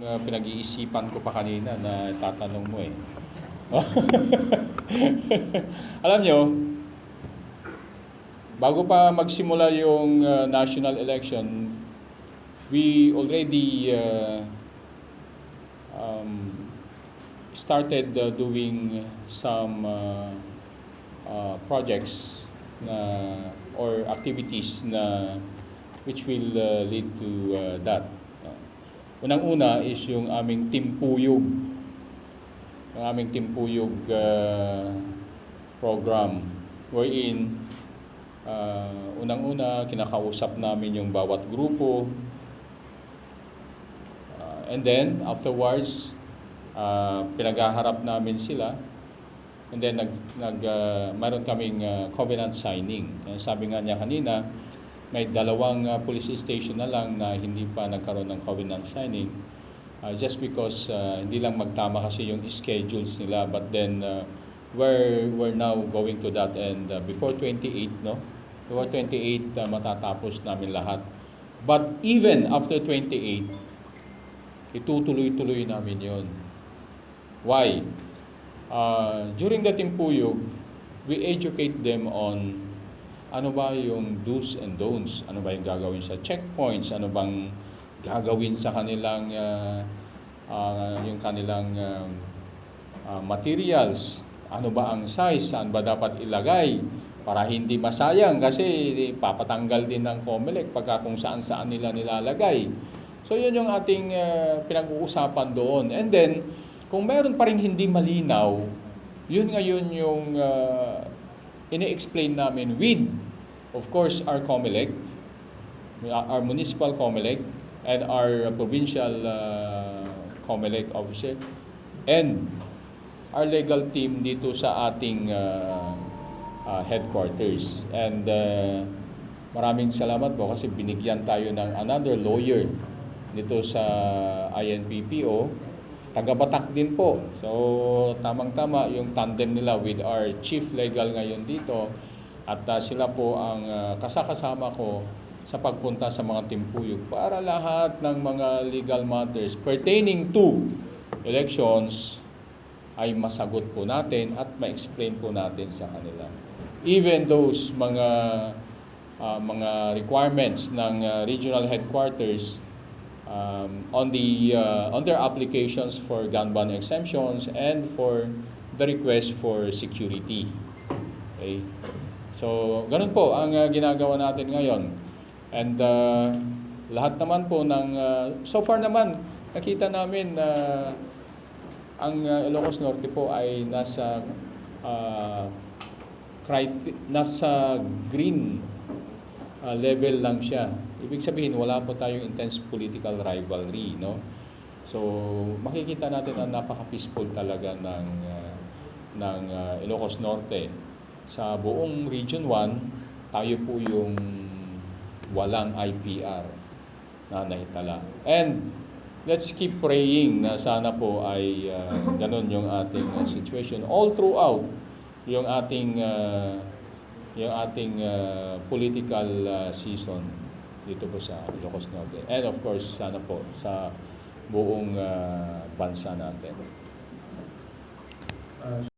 Pinag-iisipan ko pa kanina na tatanong mo eh. Alam nyo, bago pa magsimula yung national election, we already started doing some projects or activities which will lead to that. Unang-una is yung aming Timpuyog. Yung aming Timpuyog program wherein unang-una kinakausap namin yung bawat grupo. And then afterwards pinaghaharap namin sila. And then mayroon kaming covenant signing. Sabi nga niya kanina, may dalawang police station na lang na hindi pa nagkaroon ng covenant signing just because hindi lang magtama kasi yung schedules nila, but then we're now going to that, and before 28 before 28 matatapos namin lahat. But even after 28 itutuloy-tuloy namin yon. Why? During the Timpuyog, we educate them on ano ba yung do's and don'ts, ano ba yung gagawin sa checkpoints, ano bang gagawin sa kanilang yung kanilang materials, ano ba ang size, saan ba dapat ilagay para hindi masayang kasi papatanggal din ng COMELEC pagka kung saan-saan nila nilalagay. So yun yung ating pinag-uusapan doon. And then kung meron pa rin hindi malinaw, yun ngayon yung ini-explain namin with, of course, our COMELEC, our municipal COMELEC, and our provincial COMELEC officer, and our legal team dito sa ating headquarters. And maraming salamat po kasi binigyan tayo ng another lawyer dito sa INPPO. Taga-Batak din po. So, tamang-tama yung tandem nila with our chief legal ngayon dito. At sila po ang kasakasama ko sa pagpunta sa mga Timpuyog para lahat ng mga legal matters pertaining to elections ay masagot po natin at ma-explain po natin sa kanila. Even those mga requirements ng regional headquarters on their applications for gun ban exemptions and for the request for security. Okay? So, ganun po ang ginagawa natin ngayon. And lahat naman po ng so far naman nakita namin na ang Ilocos Norte po ay nasa green level lang siya. Ibig sabihin, wala po tayong intense political rivalry, no? So, makikita natin na napaka-peaceful talaga ng Ilocos Norte. Sa buong Region 1, tayo po yung walang IPR na naitala. And let's keep praying na sana po ay ganun yung ating situation all throughout yung ating political season dito po sa Ilocos Norte. And of course, sana po sa buong bansa natin.